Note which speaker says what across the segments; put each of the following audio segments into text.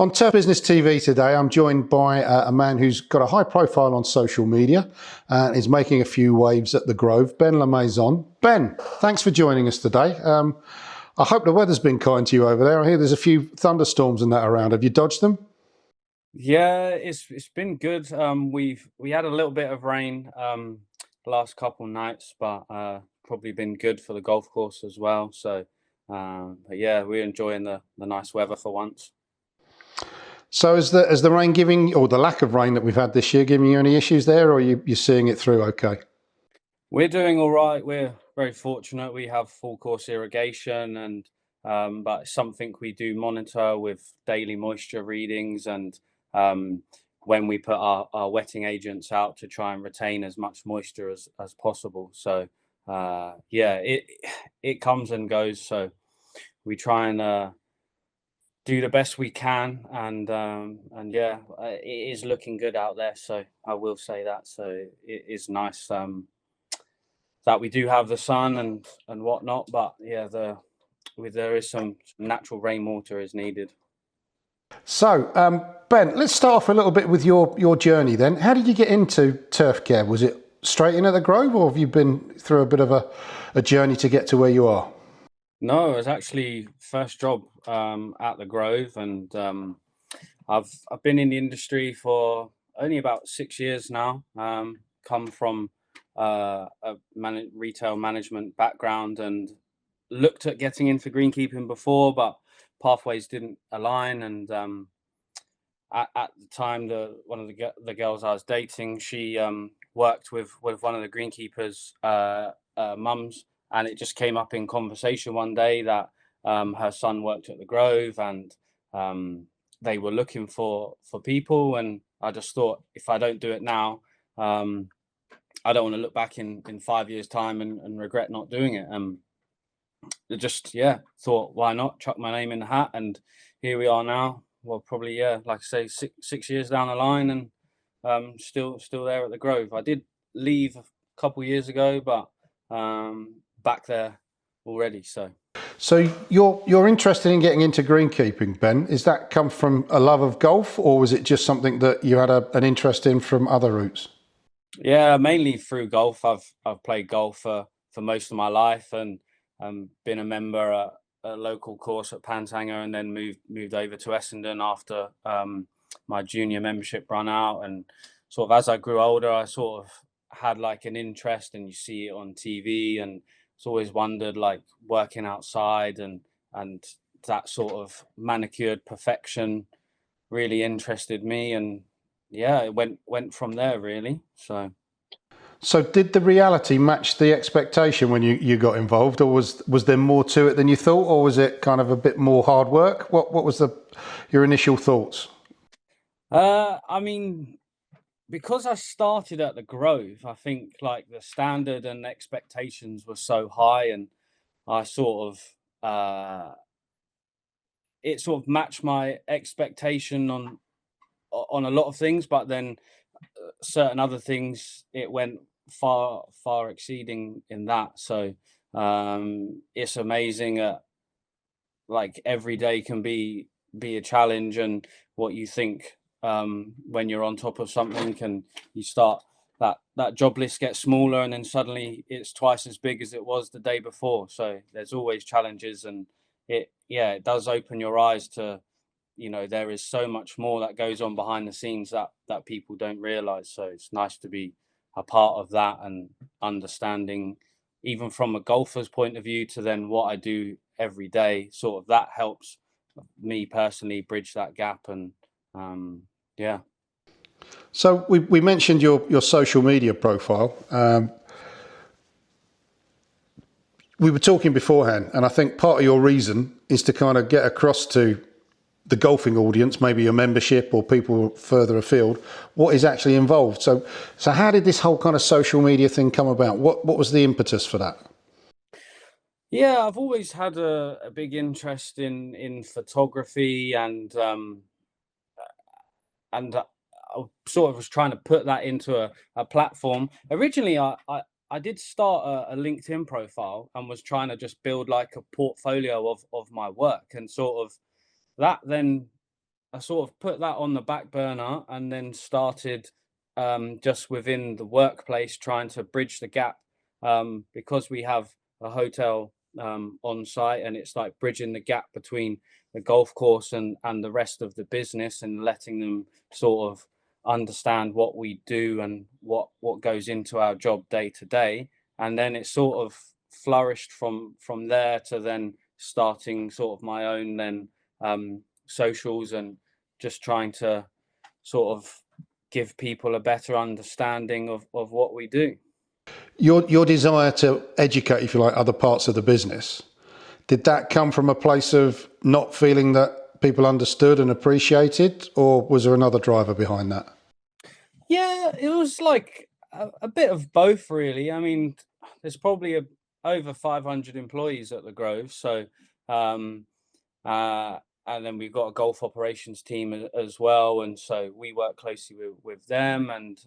Speaker 1: On Turf Business TV today, I'm joined by a man who's got a high profile on social media and is making a few waves at the Grove, Ben Lamaison. Ben, thanks for joining us today. I hope the weather's been kind to you over there. I hear there's a few thunderstorms and that around. Have you dodged them?
Speaker 2: Yeah, it's been good. We had a little bit of rain the last couple nights, but probably been good for the golf course as well. So, but yeah, we're enjoying the nice weather for once.
Speaker 1: So is the rain giving, or the lack of rain that we've had this year, giving you any issues there, or you're seeing it through okay?
Speaker 2: We're doing all right. We're very fortunate. We have full course irrigation, and but it's something we do monitor with daily moisture readings, and when we put our wetting agents out to try and retain as much moisture as possible. So yeah, it comes and goes. So we try and do the best we can, and yeah, it is looking good out there. So I will say that. So it is nice. That we do have the sun and whatnot, but yeah, there is some natural rainwater is needed.
Speaker 1: So, Ben, let's start off a little bit with your journey then. How did you get into turf care? Was it straight in at the Grove, or have you been through a bit of a journey to get to where you are?
Speaker 2: No, it was actually first job at the Grove, and I've been in the industry for only about 6 years now. Come from retail management background and looked at getting into greenkeeping before, but pathways didn't align. And at the time, one of the girls I was dating, she worked with one of the greenkeepers' mums, and it just came up in conversation one day that her son worked at the Grove, and they were looking for people. And I just thought, if I don't do it now, I don't want to look back in 5 years' time and regret not doing it. Just, yeah, thought, why not chuck my name in the hat, and here we are now. Well, probably, yeah, like I say, six years down the line, and still there at the Grove. I did leave a couple years ago, but back there already.
Speaker 1: So you're interested in getting into greenkeeping, Ben. Is that come from a love of golf, or was it just something that you had an interest in from other routes?
Speaker 2: Yeah, mainly through golf. I've played golf for most of my life, and been a member at a local course at Pantanger, and then moved over to Essendon after my junior membership ran out. And sort of as I grew older, I sort of had like an interest, and you see it on TV, and it's always wondered, like, working outside and that sort of manicured perfection really interested me. And yeah, it went from there really.
Speaker 1: So did the reality match the expectation when you got involved, or was there more to it than you thought, or was it kind of a bit more hard work? What was your initial thoughts?
Speaker 2: I mean, because I started at the Grove, I think like the standard and expectations were so high, and I sort of it sort of matched my expectation on a lot of things, but then certain other things it went far exceeding in that. So it's amazing. Like every day can be a challenge, and what you think when you're on top of something, and you start that job list gets smaller, and then suddenly it's twice as big as it was the day before. So there's always challenges, and it does open your eyes to, there is so much more that goes on behind the scenes that people don't realize. So it's nice to be a part of that, and understanding, even from a golfer's point of view, to then what I do every day. Sort of that helps me personally bridge that gap. And yeah.
Speaker 1: So we mentioned your social media profile. We were talking beforehand, and I think part of your reason is to kind of get across to the golfing audience, maybe your membership or people further afield, what is actually involved. So how did this whole kind of social media thing come about? What was the impetus for that?
Speaker 2: Yeah, I've always had a big interest in photography, and I sort of was trying to put that into a platform. Originally, I did start a LinkedIn profile and was trying to just build like a portfolio of my work, and sort of that then I sort of put that on the back burner and then started just within the workplace trying to bridge the gap, because we have a hotel on site, and it's like bridging the gap between the golf course and the rest of the business, and letting them sort of understand what we do and what goes into our job day to day. And then it sort of flourished from there to then starting sort of my own then socials, and just trying to sort of give people a better understanding of what we do.
Speaker 1: Your desire to educate, if you like, other parts of the business, did that come from a place of not feeling that people understood and appreciated, or was there another driver behind that?
Speaker 2: Yeah, it was like a bit of both, really. I mean, there's probably over 500 employees at the Grove, so um, uh, and then we've got a golf operations team as well, and so we work closely with them. And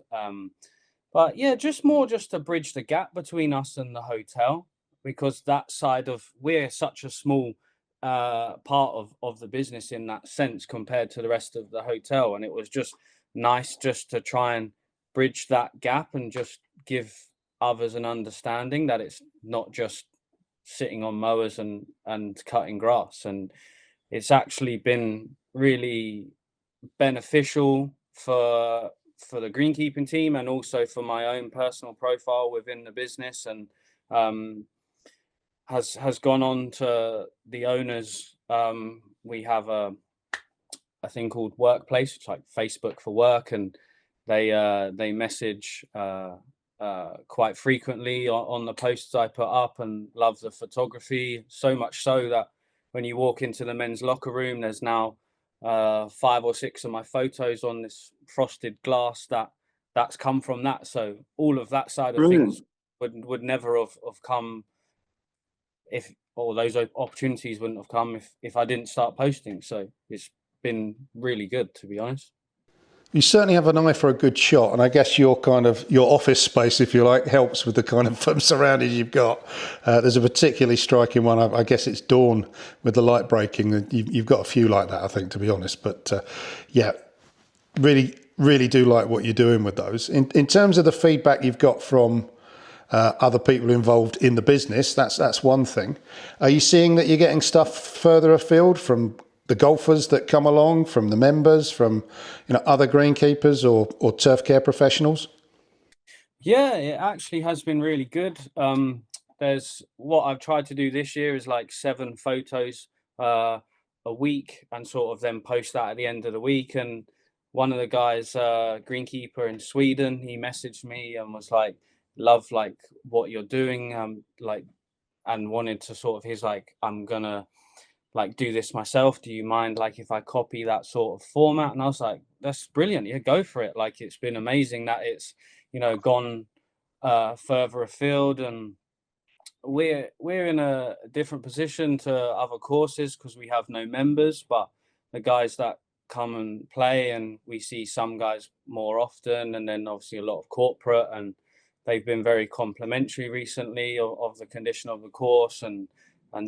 Speaker 2: but yeah, just to bridge the gap between us and the hotel, because that side of, we're such a small part of the business in that sense compared to the rest of the hotel, and it was just nice just to try and bridge that gap and just give others an understanding that it's not just sitting on mowers and cutting grass. And it's actually been really beneficial for the greenkeeping team, and also for my own personal profile within the business. And um, has gone on to the owners. We have a thing called Workplace, it's like Facebook for work, and they message quite frequently on the posts I put up, and love the photography so much so that when you walk into the men's locker room, there's now 5 or 6 of my photos on this frosted glass that's come from that. So all of that side of things
Speaker 1: Brilliant.
Speaker 2: would never have come if, or those opportunities wouldn't have come if I didn't start posting. So it's been really good, to be honest.
Speaker 1: You certainly have an eye for a good shot, and I guess your kind of your office space, if you like, helps with the kind of surroundings you've got. There's a particularly striking one. I guess it's dawn with the light breaking. You've got a few like that, I think, to be honest. But yeah, really do like what you're doing with those. In terms of the feedback you've got from other people involved in the business, that's one thing. Are you seeing that you're getting stuff further afield from the golfers that come along, from the members, from other greenkeepers or turf care professionals?
Speaker 2: Yeah, it actually has been really good. There's, what I've tried to do this year is like 7 photos a week, and sort of then post that at the end of the week. And one of the guys, Greenkeeper in Sweden, he messaged me and was like, "Love like what you're doing," like, and wanted to sort of, he's like, "I'm gonna like do this myself. Do you mind like if I copy that sort of format?" And I was like, "That's brilliant. Yeah, go for it." Like, it's been amazing that it's, gone further afield. And we're in a different position to other courses because we have no members, but the guys that come and play, and we see some guys more often, and then obviously a lot of corporate, and they've been very complimentary recently of the condition of the course. And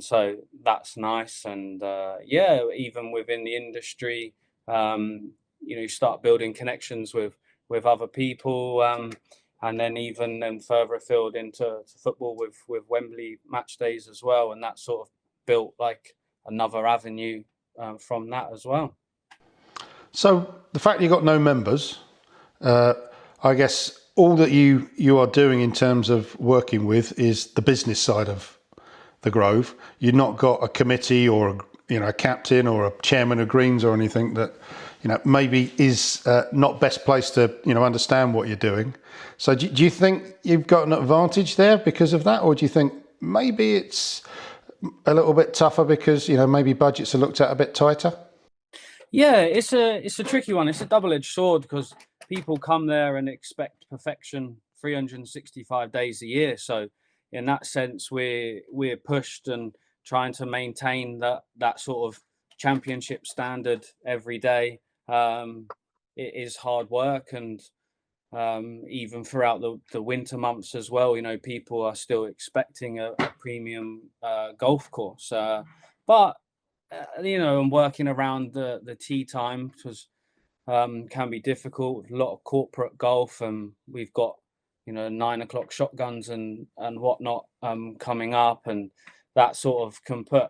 Speaker 2: so that's nice. And yeah, even within the industry, you start building connections with other people. And then even then further afield into to football with Wembley match days as well, and that sort of built like another avenue from that as well.
Speaker 1: So the fact you've got no members, I guess all that you are doing in terms of working with is the business side of the Grove. You've not got a committee or a captain or a chairman of Greens or anything that maybe is not best placed to understand what you're doing. So do you think you've got an advantage there because of that, or do you think maybe it's a little bit tougher because maybe budgets are looked at a bit tighter?
Speaker 2: Yeah, it's a tricky one. It's a double-edged sword because people come there and expect perfection 365 days a year. So in that sense, we're pushed and trying to maintain that sort of championship standard every day. It is hard work, and even throughout the winter months as well, people are still expecting a premium golf course. But and working around the tea time was can be difficult. A lot of corporate golf, and we've got 9 o'clock shotguns and whatnot coming up, and that sort of can put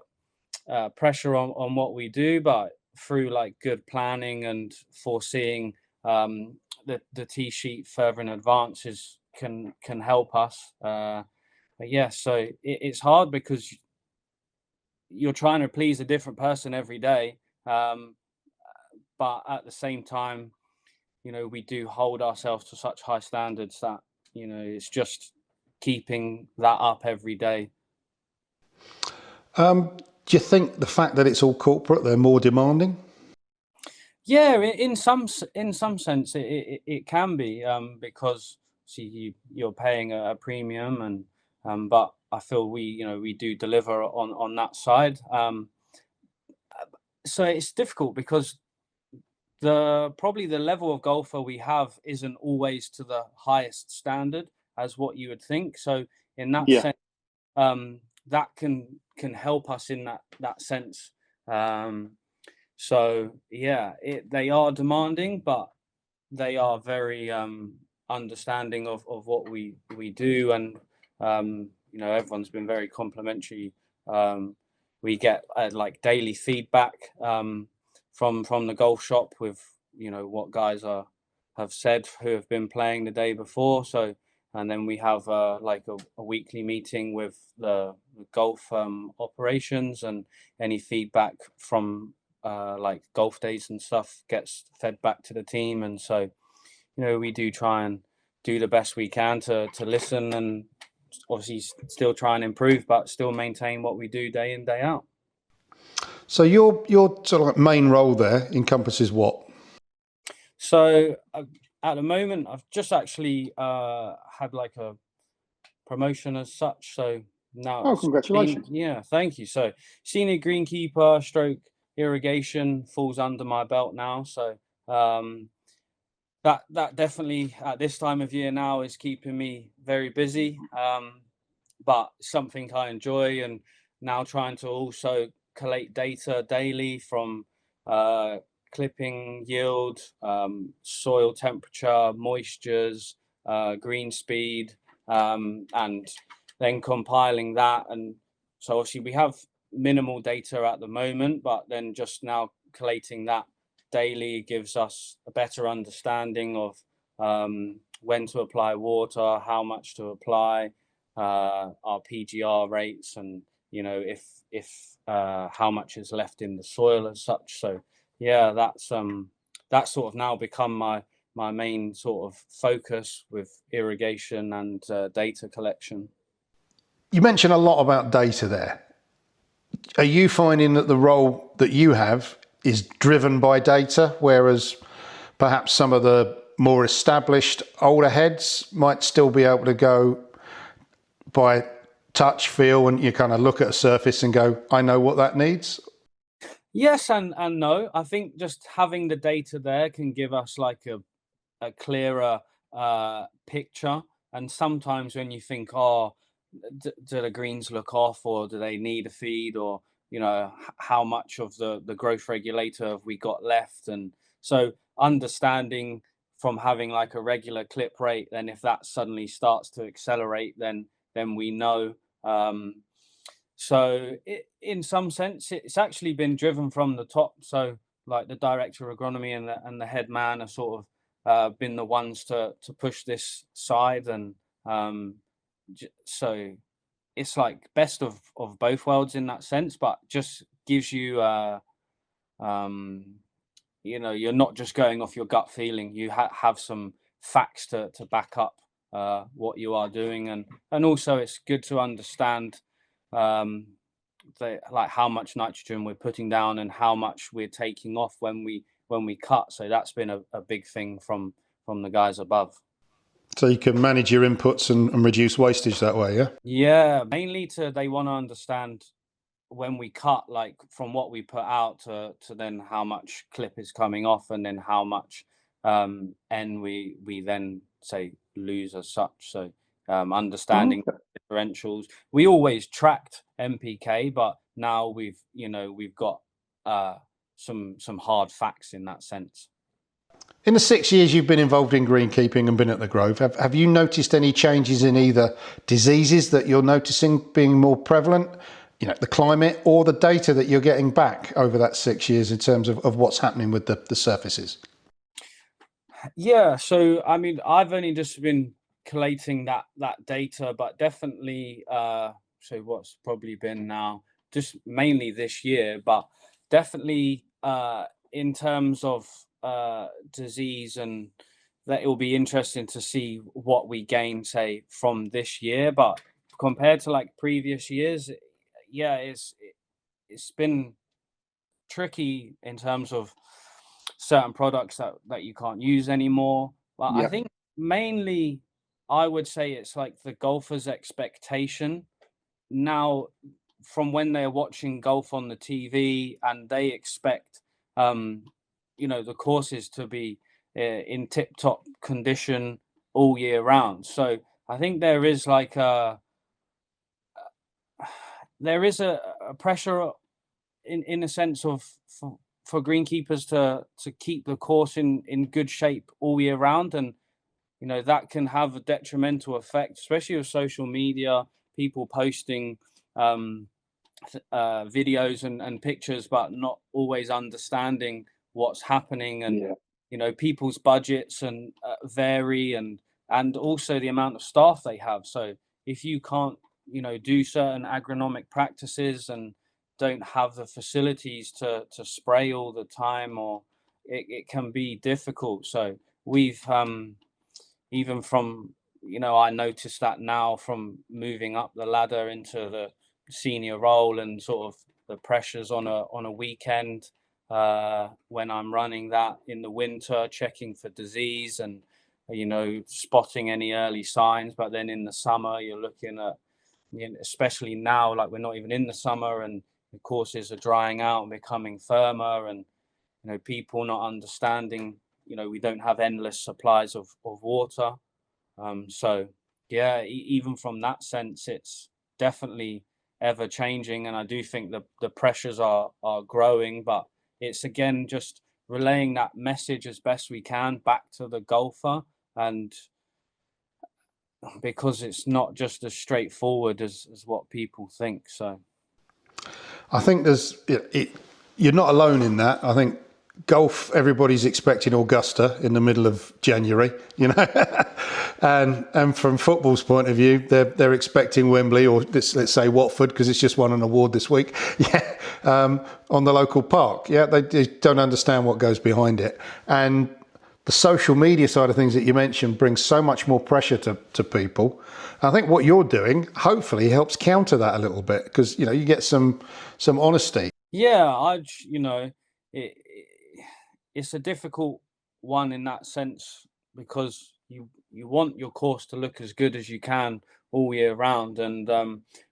Speaker 2: pressure on what we do. But through like good planning and foreseeing the tee sheet further in advance can help us. But yeah, so it's hard because you're trying to please a different person every day. But at the same time, we do hold ourselves to such high standards that, it's just keeping that up every day.
Speaker 1: Do you think the fact that it's all corporate, they're more demanding?
Speaker 2: Yeah, in some sense, it can be, because see you're paying a premium, and but I feel we do deliver on that side. So it's difficult because probably the level of golfer we have isn't always to the highest standard as what you would think. So in that
Speaker 3: Yeah.
Speaker 2: sense, that can help us in that sense. So yeah, they are demanding, but they are very understanding of what we do, and everyone's been very complimentary. We get like daily feedback from the golf shop with what guys have said who have been playing the day before. So, and then we have like a weekly meeting with the golf operations, and any feedback from like golf days and stuff gets fed back to the team. And so we do try and do the best we can to listen, and obviously still try and improve, but still maintain what we do day in, day out.
Speaker 1: So your sort of like main role there encompasses what?
Speaker 2: So at the moment, I've just actually had like a promotion as such. So now
Speaker 3: Oh, congratulations.
Speaker 2: yeah, thank you. So senior greenkeeper stroke irrigation falls under my belt now. So that definitely at this time of year now is keeping me very busy, but something I enjoy, and now trying to also collate data daily from clipping yield, soil temperature, moistures, green speed, and then compiling that. And so obviously we have minimal data at the moment, but then just now collating that daily gives us a better understanding of when to apply water, how much to apply, our PGR rates, and if how much is left in the soil as such. So yeah, that's sort of now become my main sort of focus with irrigation and data collection.
Speaker 1: You mentioned a lot about data there. Are you finding that the role that you have is driven by data, whereas perhaps some of the more established older heads might still be able to go by touch, feel, and you kind of look at a surface and go, I know what that needs?
Speaker 2: Yes and no. I think just having the data there can give us like a clearer picture. And sometimes when you think, oh, do the greens look off, or do they need a feed, or how much of the growth regulator have we got left? And so understanding from having like a regular clip rate, then if that suddenly starts to accelerate, then we know. So in some sense, it's actually been driven from the top. So like the director of agronomy and the head man are sort of been the ones to push this side. And so it's like best of both worlds in that sense, but just gives you you're not just going off your gut feeling. You have some facts to back up what you are doing. And also it's good to understand like how much nitrogen we're putting down and how much we're taking off when we cut. So that's been a big thing from the guys above.
Speaker 1: So you can manage your inputs and reduce wastage that way, yeah?
Speaker 2: Yeah, mainly they want to understand when we cut, like from what we put out to then how much clip is coming off, and then how much N we then say lose as such. So understanding differentials. We always tracked NPK, but now we've got some hard facts in that sense.
Speaker 1: In the 6 years you've been involved in greenkeeping and been at the Grove, have you noticed any changes in either diseases that you're noticing being more prevalent, the climate, or the data that you're getting back over that 6 years in terms of what's happening with the surfaces?
Speaker 2: Yeah, so I mean, I've only just been collating that data, but definitely, so what's probably been now, just mainly this year, but definitely in terms of disease, and that it will be interesting to see what we gain, say, from this year. But compared to like previous years, yeah, it's been tricky in terms of certain products that you can't use anymore. But I
Speaker 1: Yeah.
Speaker 2: think mainly I would say it's like the golfer's expectation now, from when they're watching golf on the TV, and they expect um the courses to be in tip top condition all year round. So I think there is like a pressure in a sense of for greenkeepers to keep the course in good shape all year round. And that can have a detrimental effect, especially with social media, people posting um videos and pictures, but not always understanding what's happening. And
Speaker 1: Yeah.
Speaker 2: people's budgets and vary, and also the amount of staff they have. So if you can't do certain agronomic practices and don't have the facilities to spray all the time, or it can be difficult. So we've even from I noticed that now, from moving up the ladder into the senior role, and sort of the pressures on a weekend when I'm running that in the winter, checking for disease and spotting any early signs. But then in the summer, you're looking at, especially now, like we're not even in the summer, and the courses are drying out and becoming firmer, and people not understanding, we don't have endless supplies of water. So yeah, even from that sense, it's definitely ever changing, and I do think the pressures are growing. But it's again just relaying that message as best we can back to the golfer, and because it's not just as straightforward as what people think. So
Speaker 1: I think you're not alone in that. I think golf, everybody's expecting Augusta in the middle of January, and from football's point of view, they're expecting Wembley, or let's say Watford, because it's just won an award this week, on the local park. Yeah, they don't understand what goes behind it. And the social media side of things that you mentioned brings so much more pressure to people. I think what you're doing hopefully helps counter that a little bit, because you get some honesty.
Speaker 2: yeah, it's a difficult one in that sense, because you want your course to look as good as you can all year round, and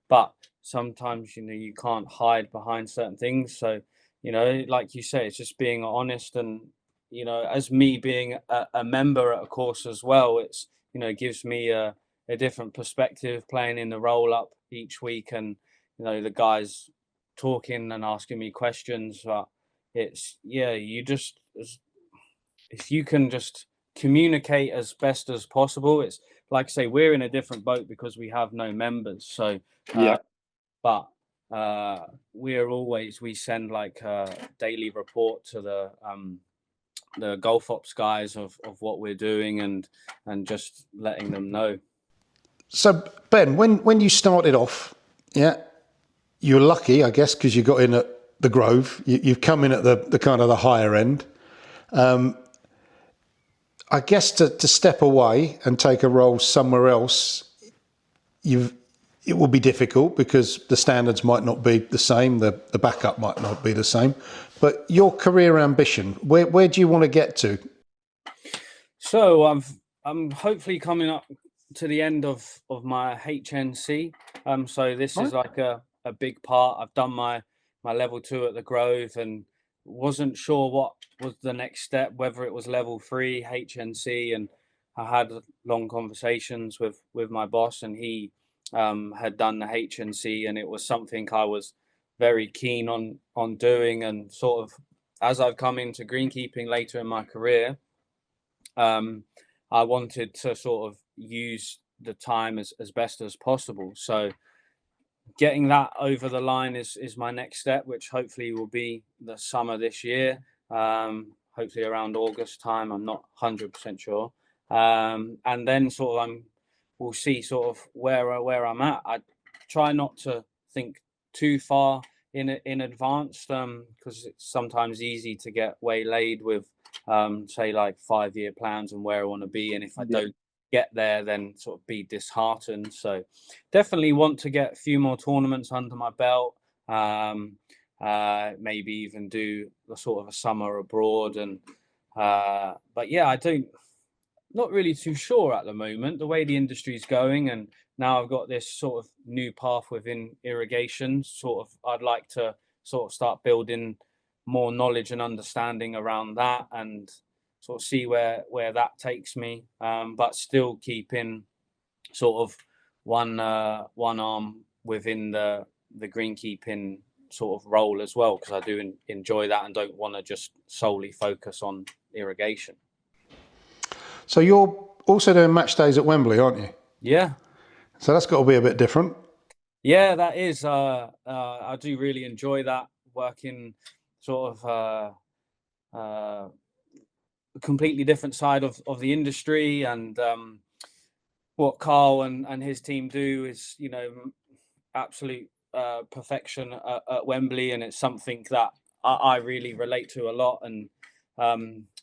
Speaker 2: but sometimes you can't hide behind certain things. So like you say, it's just being honest. And as me being a member at a course as well, it's gives me a different perspective playing in the roll up each week, and the guys talking and asking me questions. But it's, yeah, if you can just communicate as best as possible. It's like I say, we're in a different boat because we have no members. So
Speaker 1: Yeah.
Speaker 2: but we send like a daily report to the golf ops guys of what we're doing, and just letting them know.
Speaker 1: So Ben, when you started off, yeah, you're lucky, I guess, because you got in at the Grove. You've come in at the kind of the higher end. I guess to step away and take a role somewhere else, it will be difficult, because the standards might not be the same, the backup might not be the same. But your career ambition, where do you want to get to?
Speaker 2: So I'm hopefully coming up to the end of my HNC. So this is like a big part. I've done my level 2 at the Grove, and wasn't sure what was the next step, whether it was level 3 HNC. And I had long conversations with my boss, and he had done the HNC, and it was something I was very keen on doing. And sort of as I've come into greenkeeping later in my career, I wanted to sort of use the time as best as possible. So getting that over the line is my next step, which hopefully will be the summer this year. Hopefully around August time. I'm not 100% sure. And then sort of we'll see sort of where I'm at. I try not to think too far in advance, because it's sometimes easy to get waylaid with say like 5-year plans and where I want to be, and if I don't get there, then sort of be disheartened. So definitely want to get a few more tournaments under my belt. Maybe even do a sort of a summer abroad. And but yeah, not really too sure at the moment the way the industry's going. And now I've got this sort of new path within irrigation. Sort of I'd like to sort of start building more knowledge and understanding around that, and sort of see where that takes me, but still keeping sort of one arm within the greenkeeping sort of role as well, because I do enjoy that and don't want to just solely focus on irrigation.
Speaker 1: So you're also doing match days at Wembley, aren't you?
Speaker 2: Yeah.
Speaker 1: So that's got to be a bit different.
Speaker 2: Yeah, that is. I do really enjoy that, working sort of a completely different side of the industry. And what Carl and his team do is, absolute perfection at Wembley, and it's something that I really relate to a lot. And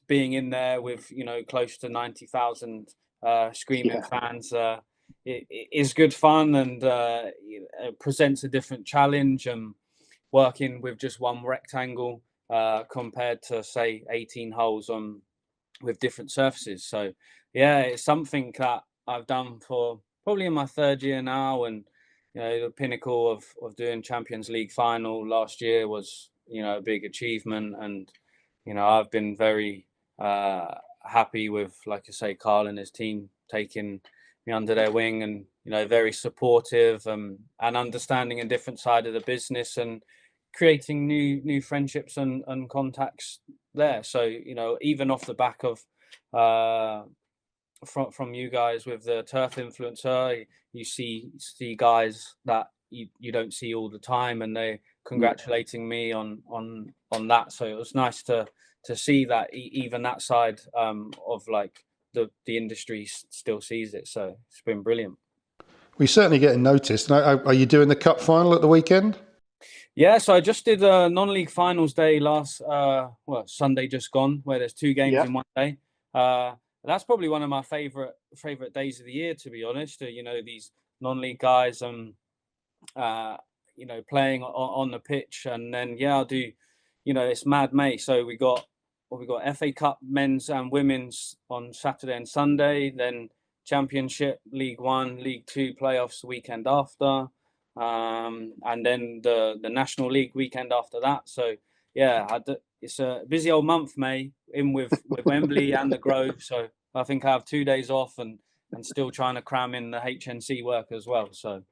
Speaker 2: being in there with close to 90,000 screaming fans, it is good fun, and it presents a different challenge. Working with just one rectangle compared to say 18 holes on with different surfaces. So yeah, it's something that I've done for probably in my 3rd year now. And the pinnacle of doing Champions League final last year was a big achievement. And I've been very happy with, like I say, Carl and his team taking me under their wing, and very supportive, and understanding a different side of the business, and creating new friendships and contacts there. So even off the back of from you guys with the turf influencer, you see guys that you don't see all the time, and they congratulating me on that. So it was nice to see that even that side of like the industry still sees it. So it's been brilliant.
Speaker 1: We're certainly getting noticed. Are you doing the cup final at the weekend?
Speaker 2: Yeah, so I just did a non-league finals day last Sunday just gone, where there's 2 games in one day. That's probably one of my favorite days of the year, to be honest. These non-league guys playing on the pitch. And then I'll do, it's Mad May. So we got FA Cup men's and women's on Saturday and Sunday, then Championship, League One, League Two playoffs the weekend after. And then the National League weekend after that. So it's a busy old month, May, in with Wembley and the Grove. So I think I have 2 days off, and still trying to cram in the HNC work as well. So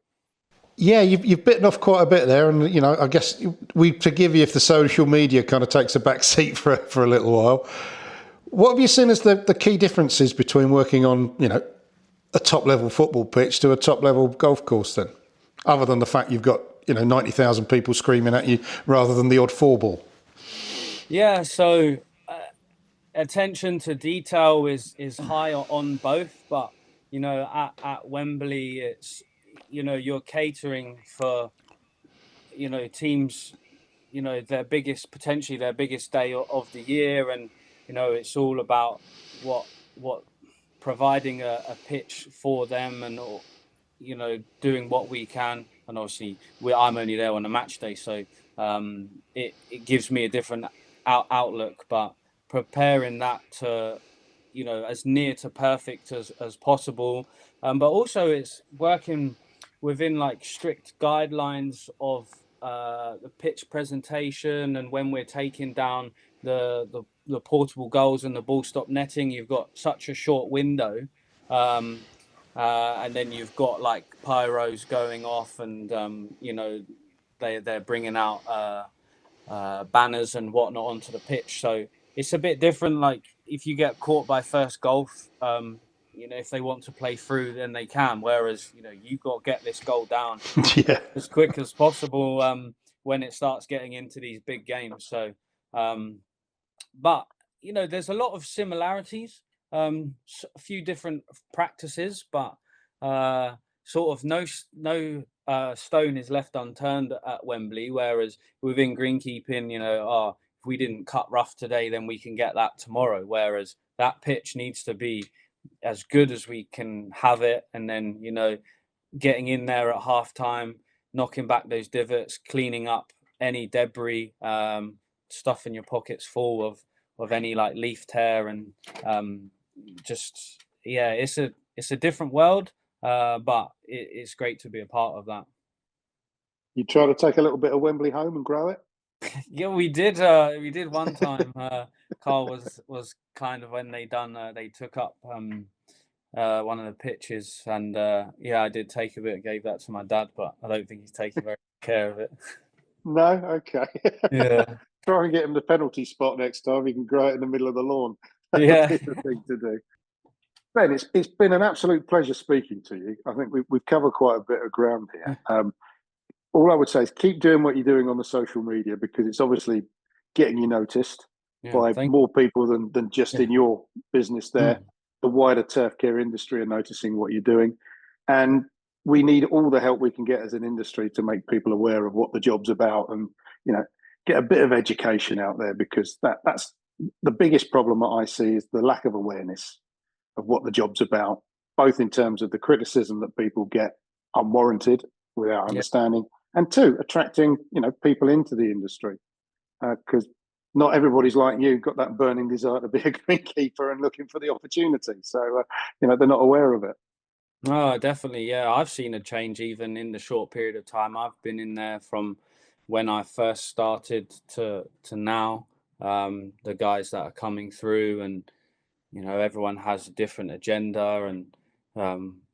Speaker 1: Yeah, you've bitten off quite a bit there, and I guess we forgive you if the social media kind of takes a back seat for a little while. What have you seen as the key differences between working on a top level football pitch to a top level golf course then, other than the fact you've got 90,000 people screaming at you rather than the odd 4-ball?
Speaker 2: Yeah, so attention to detail is high on both, but at Wembley, it's you're catering for teams, potentially their biggest day of the year. And it's all about what providing a pitch for them, and doing what we can. And obviously I'm only there on a match day, so it gives me a different outlook, but preparing that to as near to perfect as possible. But also it's working within like strict guidelines of the pitch presentation. And when we're taking down the portable goals and the ball stop netting, you've got such a short window, and then you've got like pyros going off, and they're bringing out banners and whatnot onto the pitch. So it's a bit different. Like if you get caught by first golf, if they want to play through, then they can. Whereas, you've got to get this goal down
Speaker 1: Yeah.
Speaker 2: as quick as possible when it starts getting into these big games. So, but, there's a lot of similarities, a few different practices, but sort of no stone is left unturned at Wembley. Whereas within greenkeeping, if we didn't cut rough today, then we can get that tomorrow. Whereas that pitch needs to be as good as we can have it. And then, getting in there at half time, knocking back those divots, cleaning up any debris, stuff in your pockets full of any like leaf tear, and it's a different world, but it's great to be a part of that.
Speaker 1: You try to take a little bit of Wembley home and grow it?
Speaker 2: Yeah, we did one time. Carl was kind of when they took up one of the pitches, and I did take a bit, gave that to my dad, but I don't think he's taking very good care of it.
Speaker 1: No? Okay.
Speaker 2: Yeah.
Speaker 1: Try and get him the penalty spot next time. He can grow it in the middle of the lawn. That
Speaker 2: Yeah.
Speaker 1: would be the thing to do. Ben, it's been an absolute pleasure speaking to you. I think we've covered quite a bit of ground here. All I would say is keep doing what you're doing on the social media, because it's obviously getting you noticed by more people than just in your business there. The wider turf care industry are noticing what you're doing. And we need all the help we can get as an industry to make people aware of what the job's about, and, get a bit of education out there, because that's the biggest problem that I see is the lack of awareness of what the job's about, both in terms of the criticism that people get unwarranted without understanding, and two, attracting, people into the industry, because not everybody's like you, got that burning desire to be a greenkeeper and looking for the opportunity. So, they're not aware of it.
Speaker 2: Oh, definitely. Yeah, I've seen a change even in the short period of time I've been in there, from when I first started to now. The guys that are coming through, and everyone has a different agenda, and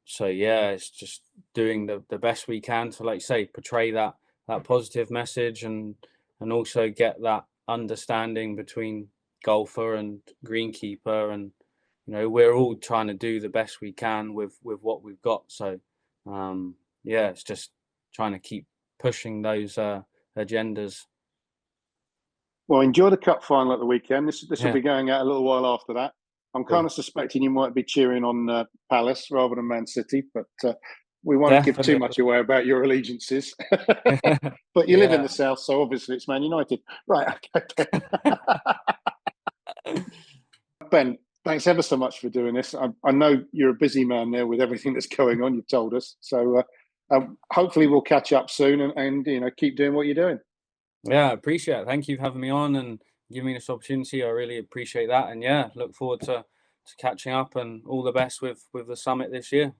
Speaker 2: so it's just doing the best we can to, like say, portray that positive message, and also get that understanding between golfer and greenkeeper, and we're all trying to do the best we can with what we've got. So it's just trying to keep pushing those agendas.
Speaker 1: Well, enjoy the cup final at the weekend. This will be going out a little while after that. I'm kind of suspecting you might be cheering on Palace rather than Man City, but we won't give too much away about your allegiances. But you live in the south, so obviously it's Man United. Right, okay. Ben, thanks ever so much for doing this. I know you're a busy man there with everything that's going on, you've told us. So hopefully we'll catch up soon, and keep doing what you're doing.
Speaker 2: Yeah, I appreciate it. Thank you for having me on and giving me this opportunity. I really appreciate that. And look forward to catching up, and all the best with the summit this year.